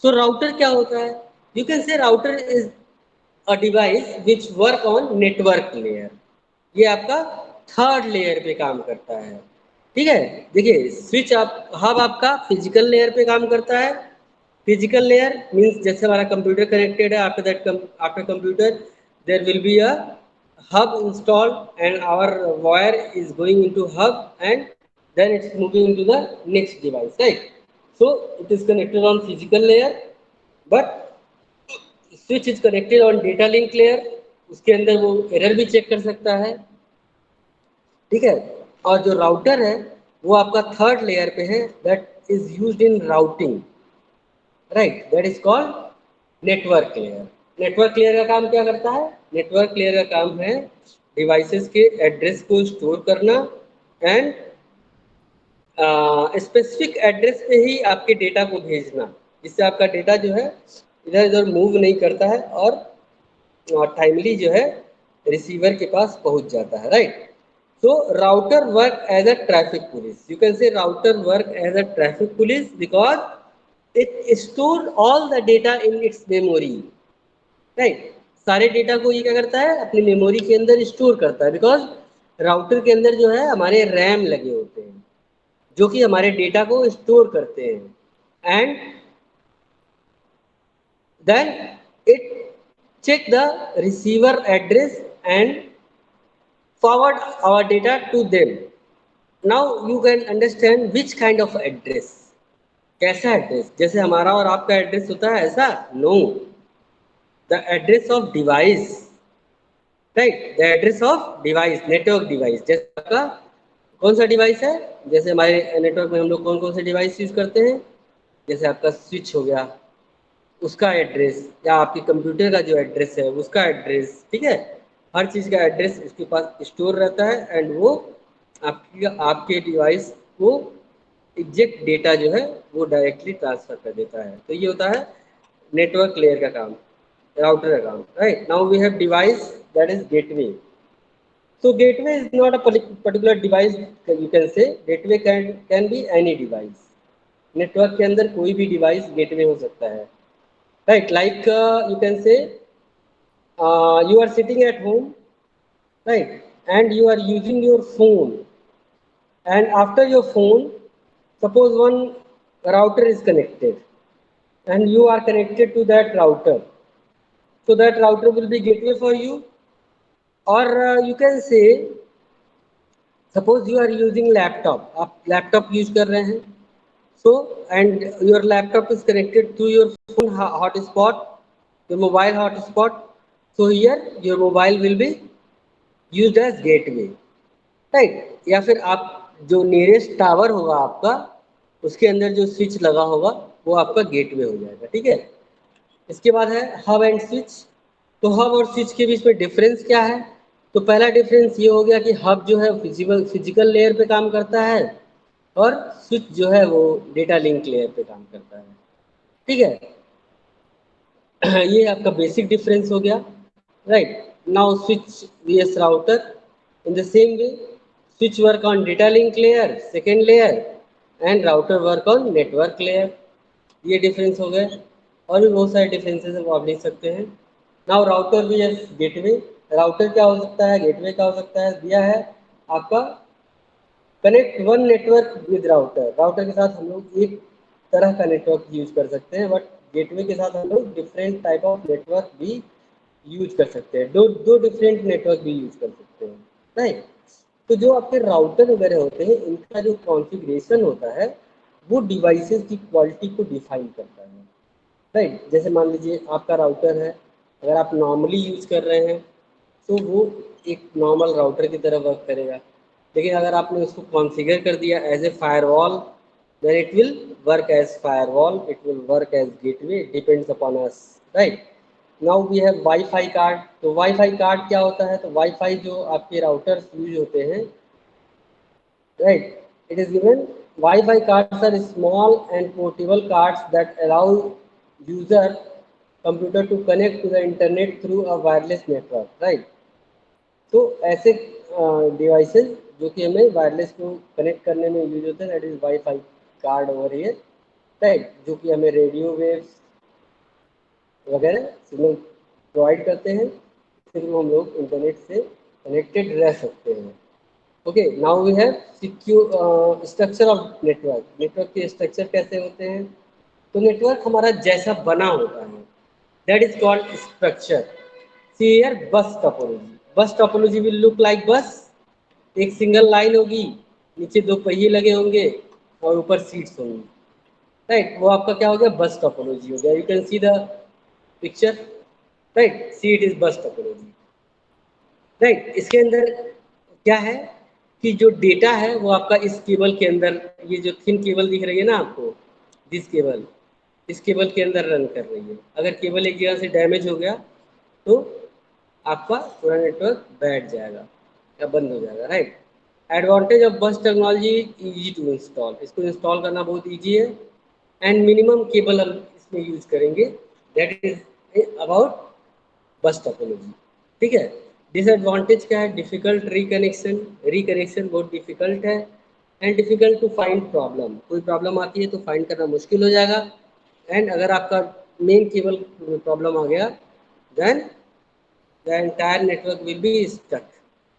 So router क्या होता है? You can say router is a device which work on network layer. ये आपका थर्ड लेयर पे काम करता है। ठीक है, देखिए स्विच आप हब आपका फिजिकल लेयर पे काम करता है। फिजिकल लेयर मीन्स जैसे हमारा कंप्यूटर कनेक्टेड है, after that after computer there will be a hub installed and our wire is going into hub and then it's moving into the next device, right? So it is connected on physical layer, but switch is connected on data link layer। उसके अंदर वो error भी check कर सकता है। ठीक है, और जो राउटर है वो आपका थर्ड लेयर पे है, that is used in routing, right? That is called network layer. Network layer का काम क्या करता है? नेटवर्क लेयर का काम है डिवाइसेस के एड्रेस को स्टोर करना एंड स्पेसिफिक एड्रेस पे ही आपके डेटा को भेजना, जिससे आपका डेटा जो है इधर उधर मूव नहीं करता है और टाइमली जो है रिसीवर के पास पहुंच जाता है, right? So router work as a traffic police. You can say router work as a traffic police because it store all the data in its memory, right? सारे डेटा को ये क्या करता है? अपनी मेमोरी के अंदर स्टोर करता है, बिकॉज राउटर के अंदर जो है हमारे रैम लगे होते हैं जो कि हमारे डेटा को स्टोर करते हैं and then it check the receiver address and forward our data to them। Now you can understand which kind of address। कैसा एड्रेस? जैसे हमारा और आपका एड्रेस होता है ऐसा? No, the address of device, right? The address of device, network device. जैसे आपका कौन सा डिवाइस है? जैसे हमारे नेटवर्क में हम लोग कौन कौन से डिवाइस यूज करते हैं? जैसे आपका स्विच हो गया, उसका एड्रेस, या आपके कंप्यूटर का जो एड्रेस है उसका एड्रेस। ठीक है, हर चीज़ का एड्रेस इसके पास स्टोर रहता है एंड वो आपके डिवाइस को एग्जैक्ट डेटा जो है वो डायरेक्टली ट्रांसफर कर देता है। तो ये होता है नेटवर्क लेयर का काम, राउटर का काम, right? Now we have device that is gateway. So gateway is not a particular device, you can say gateway can be any device। Network के अंदर कोई भी डिवाइस गेटवे हो सकता है, right? Like you can say you are sitting at home, right? And you are using your phone, and after your phone, suppose one router is connected and you are connected to that router, so that router will be gateway for you। or you can say suppose you are using laptop, आप laptop use कर रहे हैं, so and your laptop is connected to your phone hotspot, your mobile hotspot, so here your mobile will be used as gateway, right? या फिर आप जो nearest tower होगा आपका, उसके अंदर जो स्विच लगा होगा वो आपका गेटवे हो जाएगा। ठीक है, इसके बाद है हब एंड स्विच। तो हब और स्विच के बीच में डिफरेंस क्या है? तो पहला डिफरेंस ये हो गया कि हब जो है फिजिकल लेयर पे काम करता है और स्विच जो है वो डेटा लिंक लेयर पे काम करता है। ठीक है, ये आपका बेसिक डिफरेंस हो गया, right? Now switch vs router in the same way, switch work on data link layer, second layer, and router work on network layer। ये डिफरेंस हो गए, और भी बहुत सारे डिफरेंसेस आप लिख सकते हैं। नाउ राउटर भी है गेटवे। राउटर क्या हो सकता है, गेटवे क्या हो सकता है? दिया है आपका connect one network with router. Router के साथ हम लोग एक तरह का नेटवर्क यूज कर सकते हैं, बट गेटवे के साथ हम लोग डिफरेंट टाइप ऑफ नेटवर्क भी यूज कर सकते हैं, दो डिफरेंट नेटवर्क भी यूज कर सकते हैं, राइट? तो जो आपके राउटर वगैरह होते हैं इनका जो कॉन्फ़िगरेशन होता है वो डिवाइसेस की क्वालिटी को डिफाइन करता है, राइट? जैसे मान लीजिए आपका राउटर है, अगर आप नॉर्मली यूज कर रहे हैं तो वो एक नॉर्मल राउटर की तरह वर्क करेगा, लेकिन अगर आपने उसको कॉन्फ़िगर कर दिया as a firewall, then it will work as firewall, it will work as gateway, it depends upon us, right? Now we have WiFi card. तो वाईफाई कार्ड क्या होता है? तो वाईफाई जो आपके राउटर्स यूज होते हैं, right? It is given Wi-Fi cards are small and portable cards that allow user computer to connect to the internet through a wireless network, right? तो ऐसे डिवाइसेस जो कि हमें वायरलेस को कनेक्ट करने में यूज होते हैं, that is wifi card over here, right? जो कि हमें रेडियो वेव्स वगैरह सिग्नल प्रोवाइड करते हैं, फिर हम लोग इंटरनेट से कनेक्टेड रह सकते हैं। Okay, now we have secure structure of network. Network के स्ट्रक्चर कैसे होते हैं? तो नेटवर्क हमारा जैसा बना होता है, that is called structure. See here बस टोपोलॉजी। बस टोपोलॉजी विल लुक लाइक बस। एक सिंगल लाइन होगी, नीचे दो पहिए लगे होंगे और ऊपर सीट्स होंगी, राइट। वो आपका क्या हो गया? बस टोपोलॉजी हो गया। You can see the picture, right. See it is बस टोपोलॉजी, राइट। इसके अंदर क्या है कि जो डेटा है वो आपका इस केबल के अंदर, ये जो थिन केबल दिख रही है ना आपको, दिस केबल, इस केबल के अंदर रन कर रही है। अगर केबल एक जगह से डैमेज हो गया तो आपका पूरा नेटवर्क बैठ जाएगा या बंद हो जाएगा, राइट। एडवांटेज ऑफ बस टेक्नोलॉजी, इजी टू इंस्टॉल। इसको इंस्टॉल करना बहुत ईजी है एंड मिनिमम केबल हम इसमें यूज करेंगे, that is about bus topology, ठीक है। डिसएडवांटेज क्या है? Difficult reconnection. रिकनेक्शन बहुत डिफिकल्ट है and difficult to find problem. कोई प्रॉब्लम आती है तो फाइंड करना मुश्किल हो जाएगा एंड अगर आपका मेन केबल प्रॉब्लम आ गया then the entire network will be stuck,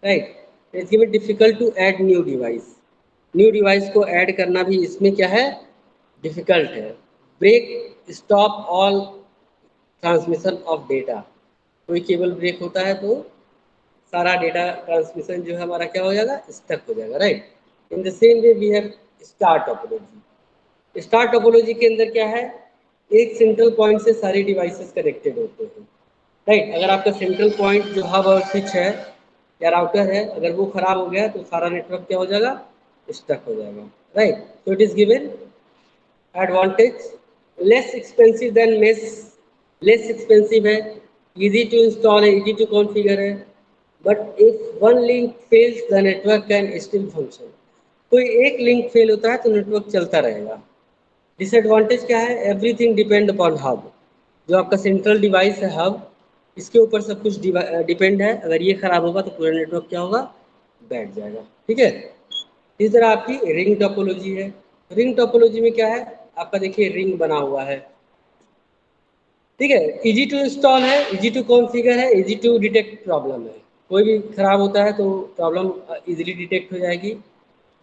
right? It's even difficult to add new device. New device को ऐड करना भी इसमें क्या है? डिफिकल्ट है। Break stop all transmission of data. कोई केबल ब्रेक होता है तो सारा डेटा ट्रांसमिशन जो है हमारा क्या हो जाएगा? स्टक हो जाएगा, right. In the same way we have star topology. Star topology के अंदर क्या है? एक सेंट्रल पॉइंट से सारे डिवाइसेस कनेक्टेड होते हैं, राइट। अगर आपका सेंट्रल पॉइंट जो हब और स्विच है या राउटर है, अगर वो खराब हो गया तो सारा नेटवर्क क्या हो जाएगा? स्टक हो जाएगा, राइट। तो it is given advantage, less expensive than mesh. Less expensive है, इजी टू इंस्टॉल है, इजी टू कॉन्फ़िगर है, but if one link fails the network can still function. कोई एक लिंक फेल होता है तो नेटवर्क चलता रहेगा। डिसएडवांटेज क्या है? Everything depend upon hub. जो आपका सेंट्रल डिवाइस है हब, इसके ऊपर सब कुछ डिपेंड है। अगर ये खराब होगा तो पूरा नेटवर्क क्या होगा? बैठ जाएगा, ठीक है। इस तरह आपकी रिंग टोपोलॉजी है। रिंग टोपोलॉजी में क्या है? आपका देखिए रिंग बना हुआ है, ठीक है। इजी टू इंस्टॉल है, इजी टू कॉन्फ़िगर है, इजी टू डिटेक्ट प्रॉब्लम है। कोई भी खराब होता है तो प्रॉब्लम इजीली डिटेक्ट हो जाएगी।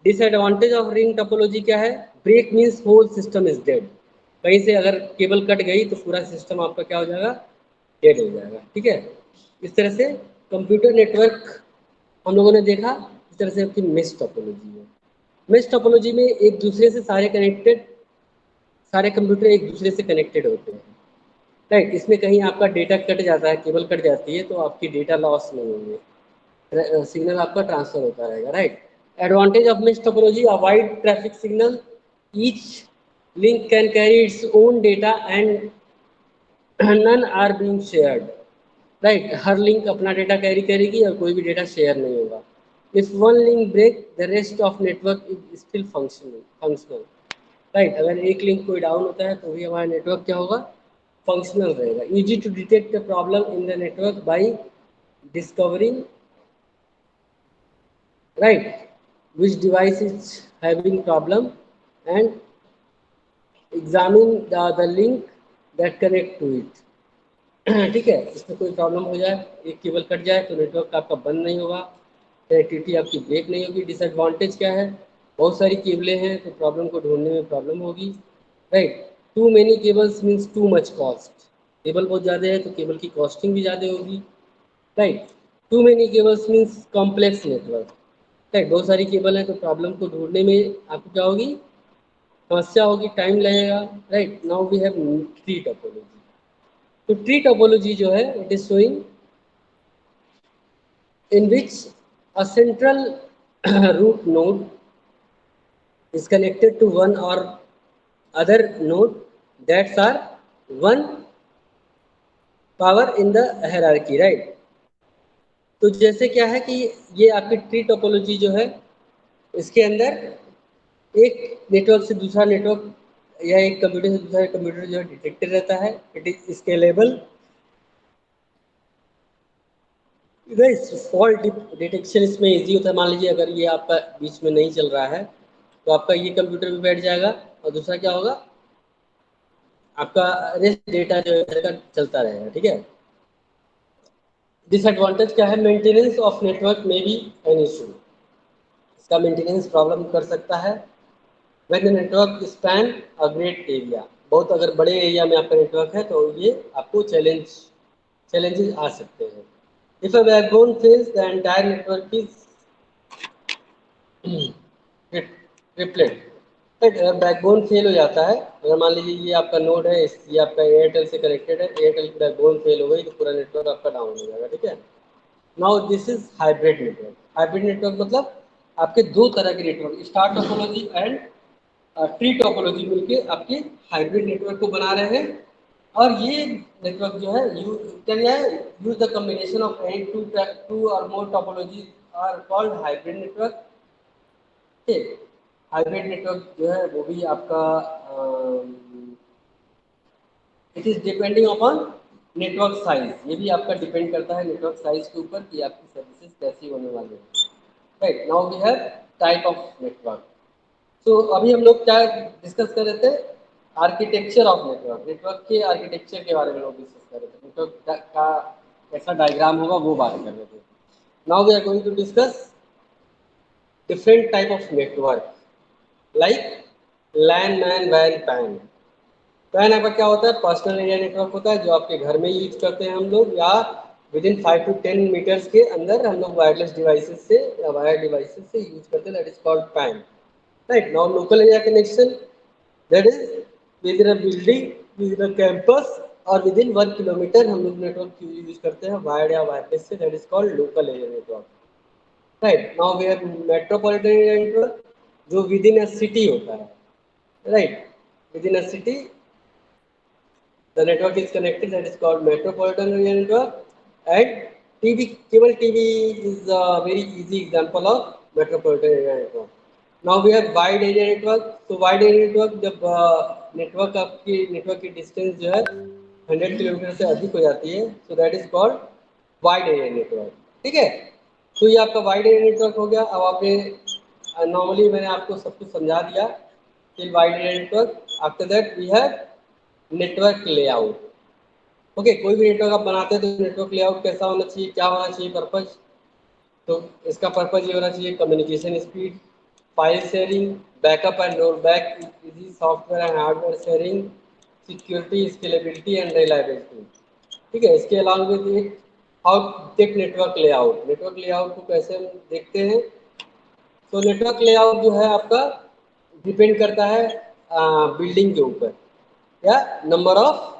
डिसएडवांटेज ऑफ रिंग टोपोलॉजी क्या है? Break means whole system is dead. कहीं से अगर केबल कट गई तो पूरा सिस्टम आपका क्या हो जाएगा? डेड हो जाएगा, ठीक है। इस तरह से कंप्यूटर नेटवर्क हम लोगों ने देखा। इस तरह से आपकी मेश टोपोलॉजी है। मेश टोपोलॉजी में एक दूसरे से सारे कनेक्टेड, सारे कंप्यूटर एक दूसरे से कनेक्टेड होते हैं, राइट। इसमें कहीं आपका डेटा कट जाता है, केबल कट जाती है तो आपकी डेटा लॉस नहीं होंगे, सिग्नल आपका ट्रांसफर होता रहेगा, right. Advantage of mesh topology, avoid traffic signal, each link can carry its own data and none are being shared, right. हर लिंक अपना डेटा कैरी करेगी और कोई भी डेटा शेयर नहीं होगा। If one link break the rest of network is still functional, right. अगर एक लिंक कोई डाउन होता है तो भी हमारा नेटवर्क क्या होगा? फंक्शनल रहेगा। Easy to detect the problem in the network by discovering, right, which device is having problem and examine the link that connect to it। ठीक है। इसमें कोई प्रॉब्लम हो जाए, एक केबल कट जाए तो नेटवर्क आपका बंद नहीं होगा, कनेक्टिविटी आपकी ब्रेक नहीं होगी। डिसएडवांटेज क्या है? बहुत सारी केबलें हैं तो प्रॉब्लम को ढूंढने में प्रॉब्लम होगी, right. Too many cables means too much cost. Cable बहुत ज़्यादा है तो केबल की कॉस्टिंग भी ज़्यादा होगी, right. Too many cables means complex network, right. बहुत सारी केबल है तो प्रॉब्लम को ढूंढने में आपको क्या होगी? समस्या होगी, टाइम लगेगा, right. Now we have tree topology. तो ट्री टोपोलॉजी जो है it is showing in which a central root node is connected to one or other node that are one power in the hierarchy, right। तो जैसे क्या है कि ये आपकी ट्री टोपोलॉजी जो है इसके अंदर एक नेटवर्क से दूसरा नेटवर्क या एक कंप्यूटर से दूसरा कंप्यूटर जो है डिटेक्टेड रहता है। It is scalable, fault detection इसमें इजी होता है। मान लीजिए अगर ये आपका बीच में नहीं चल रहा है तो आपका ये कंप्यूटर भी बैठ जाएगा और दूसरा क्या होगा? आपका रेस्ट डेटा जो है चलता रहेगा, ठीक है। डिसएडवांटेज क्या है, मेंटेनेंस ऑफ नेटवर्क में बी एन इशू, इसका मेंटेनेंस प्रॉब्लम कर सकता है। When the network span a great area, बहुत अगर बड़े एरिया में आपका नेटवर्क है तो ये आपको चैलेंजेस आ सकते हैं। If a backbone fails the entire network is repellent, अगर बैकबोन फेल हो जाता है, अगर मान लीजिए ये आपका नोड है, ये आपका एयरटेल से कनेक्टेड है, एयरटेल की बैकबोन फेल हो गई तो पूरा नेटवर्क आपका डाउन हो जाएगा, ठीक है। Now this is hybrid network. Hybrid network मतलब आपके दो तरह के network, star topology and tree topology मिलके आपके हाइब्रिड नेटवर्क को बना रहे हैं। और ये नेटवर्क जो है क्या है, use the combination of any two और more topology are called hybrid network. Hybrid network जो है वो भी आपका it is depending upon network size, ये भी आपका डिपेंड करता है नेटवर्क साइज के ऊपर कि आपकी सर्विसेज कैसी होने वाली है। Right, now we have type of network. तो अभी हम लोग क्या डिस्कस कर रहे थे, आर्किटेक्चर ऑफ नेटवर्क, नेटवर्क के आर्किटेक्चर के बारे में लोग डिस्कस कर रहे थे, नेटवर्क का कैसा डायग्राम होगा वो बात कर रहे थे। Now we are going to discuss different type of network like LAN MAN वैन पैन। पैन आपका क्या होता है, पर्सनल एरिया नेटवर्क होता है जो आपके घर में यूज करते हैं हम लोग, या विद इन 5 to 10 मीटर्स के अंदर हम लोग वायरलेस डिवाइसेस से या वायर डिवाइसेस से यूज करते हैं, that is called pan. Right, now local area connection, that is with in a building, with in a campus और विद इन 1 किलोमीटर हम लोग नेटवर्क यूज करते हैं वायर या वायरलेस से, that is called local area network. Right, now we have metropolitan area network जो within a city होता है। Right, within a city the network is connected, that is called metropolitan area network. And TV, cable TV is a very easy example of metropolitan area network. Now we have wide area network. So wide area network जब network आपकी network की distance जो है 100 kilometre से अधिक हो जाती है, so that is called wide area network, ठीक है। तो ये आपका वाइड एरिया नेटवर्क हो गया। अब आपने नॉर्मली मैंने आपको सब कुछ समझा दिया कि wide area network. After that we have network layout. Okay, कोई भी नेटवर्क आप बनाते हैं तो नेटवर्क लेआउट कैसा होना चाहिए, क्या होना चाहिए पर्पज, तो इसका पर्पज ये होना चाहिए communication speed, file sharing, backup and roll back, easy software and hardware sharing, security, scalability and reliability, ठीक है। इसके अलावा भी how tech network layout, network layout को कैसे हम देखते हैं। तो नेटवर्क लेआउट जो है आपका डिपेंड करता है बिल्डिंग के ऊपर या नंबर ऑफ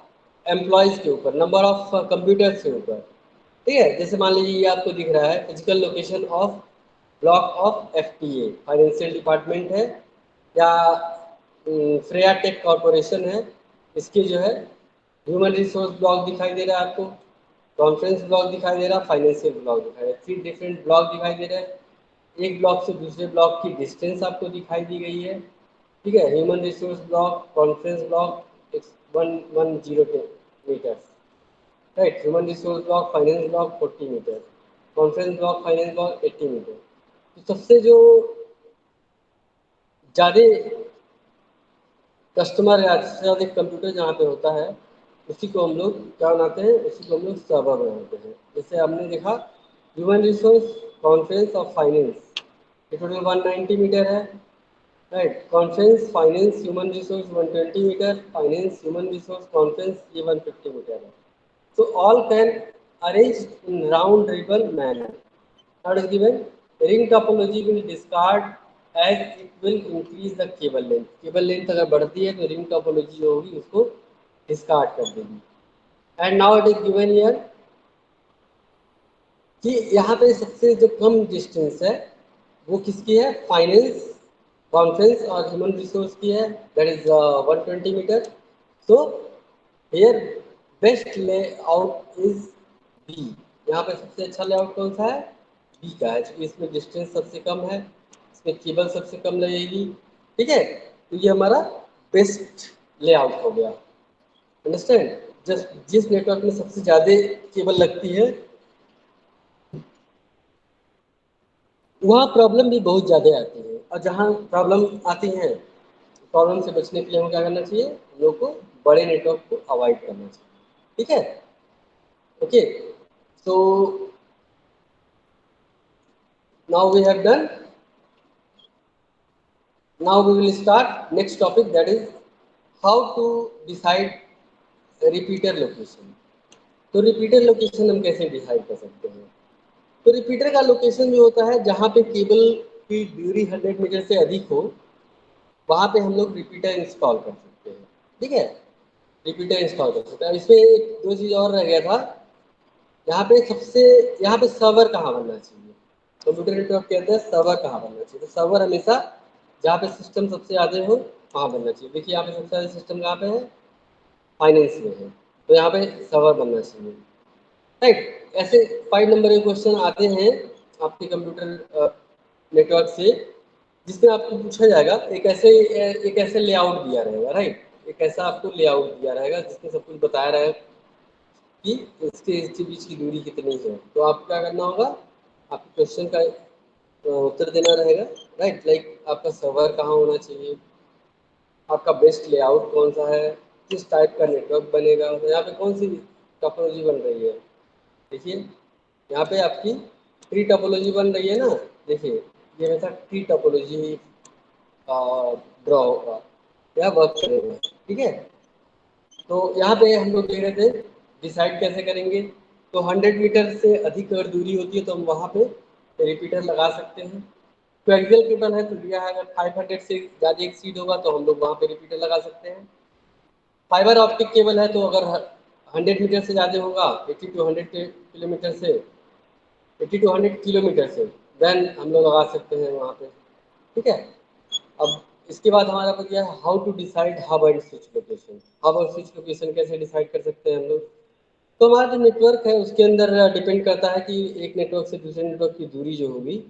एम्प्लॉयज के ऊपर, नंबर ऑफ कंप्यूटर्स के ऊपर, ठीक है। जैसे मान लीजिए ये आपको दिख रहा है physical location of block of FTA, financial department है या फ्रेया टेक कॉरपोरेशन है, इसके जो है ह्यूमन रिसोर्स ब्लॉक दिखाई दे रहा है आपको, कॉन्फ्रेंस ब्लॉक दिखाई दे रहा है, फाइनेंशियल ब्लॉक दिखाई दे रहा है, 3 डिफरेंट ब्लॉक दिखाई दे रहे हैं। एक ब्लॉक से दूसरे ब्लॉक की डिस्टेंस आपको दिखाई दी गई है, ठीक है। Human resource block, conference block 110 metres, right. Human resource block, finance block 40 metre, conference block, finance block 80 metre. तो सबसे जो ज़्यादा कस्टमर या सबसे ज़्यादा कंप्यूटर जहाँ पे होता है उसी को हम लोग क्या बनाते हैं, उसी को हम लोग सर्वर बनाते हैं। जैसे हमने देखा ह्यूमन रिसोर्स, कॉन्फ्रेंस और फाइनेंस, ये टोटल 190 मीटर है, right. Conference, finance, human resource 120 metre, finance, human resource, conference ये 150 मीटर है। So all can arranged in round tribal manner. Now it is given ring topology will discard as it will increase the cable length. Cable length अगर बढ़ती है तो ring topology जो होगी उसको discard कर देगी। And now it is given here कि यहाँ पे सबसे जो कम डिस्टेंस है वो किसकी है, फाइनेंस, कॉन्फ्रेंस और ह्यूमन रिसोर्स की है, that is 120 metre. So here best layout is B, यहाँ पे सबसे अच्छा लेआउट कौन सा है, बी का है, क्योंकि इसमें डिस्टेंस सबसे कम है, इसमें केबल सबसे कम लगेगी, ठीक है। तो ये हमारा बेस्ट लेआउट हो गया, अंडरस्टैंड। जिस नेटवर्क में सबसे ज़्यादा केबल लगती है वहाँ प्रॉब्लम भी बहुत ज़्यादा आती है, और जहाँ प्रॉब्लम आती हैं प्रॉब्लम से बचने के लिए हमें क्या करना चाहिए, लोगों को बड़े नेटवर्क को अवॉइड करना चाहिए, ठीक है। Okay, so now we have done, now we will start next topic, that is how to decide repeater location. तो रिपीटर लोकेशन हम कैसे डिसाइड कर सकते हैं? तो रिपीटर का लोकेशन जो होता है, जहाँ पे केबल की दूरी 100 मीटर से अधिक हो, वहाँ पे हम लोग रिपीटर इंस्टॉल कर सकते हैं, ठीक है। रिपीटर इंस्टॉल कर सकते हैं। इसमें एक दो चीज़ और रह गया था, यहाँ पे सर्वर कहाँ बनना चाहिए। कंप्यूटर नेटवर्क के अंदर सर्वर कहाँ बनना चाहिए? तो सर्वर हमेशा जहाँ पे सिस्टम सबसे ज़्यादा हो वहाँ बनना चाहिए। देखिए यहाँ पे सबसे ज़्यादा सिस्टम कहाँ पे है? फाइनेंस में है, तो यहाँ पे सर्वर बनना चाहिए, राइट। ऐसे 5 नंबर के क्वेश्चन आते हैं आपके कंप्यूटर नेटवर्क से, जिसमें आपको पूछा जाएगा एक ऐसे लेआउट दिया रहेगा, राइट। एक ऐसा आपको लेआउट दिया रहेगा जिसमें सब कुछ बताया रहेगा कि इसके बीच की दूरी कितनी है। तो आपको क्या करना होगा? आपके क्वेश्चन का उत्तर देना रहेगा, राइट। लाइक आपका सर्वर कहाँ होना चाहिए, आपका बेस्ट लेआउट कौन सा है, किस टाइप का नेटवर्क बनेगा, तो यहाँ पे कौन सी टोपोलॉजी बन रही है। देखिए यहाँ पे आपकी ट्री टोपोलॉजी बन रही है ना, देखिए ये हमेशा ट्री टोपोलॉजी ड्रॉ होगा या वर्क करेगा, ठीक है। तो यहाँ पे हम लोग देख रहे थे डिसाइड कैसे करेंगे। तो 100 मीटर से अधिक अगर दूरी होती है तो हम वहाँ पे रिपीटर लगा सकते हैं। कोएक्सियल केबल है तो दिया है, अगर 500 से ज़्यादा एक्सीड होगा तो हम लोग वहाँ पे रिपीटर लगा सकते हैं। फाइबर ऑप्टिक केबल है तो अगर 100 मीटर से ज़्यादा होगा, 80 टू 100 किलोमीटर से, 80 टू 100 किलोमीटर से, देन हम लोग लगा सकते हैं वहाँ पे, ठीक है। अब इसके बाद हमारा बच गया how to decide hub and switch location. Hub और स्विच लोकेशन कैसे डिसाइड कर सकते हैं हम लोग? तो हमारा जो नेटवर्क है उसके अंदर डिपेंड करता है कि एक नेटवर्क से दूसरे नेटवर्क की दूरी जो होगी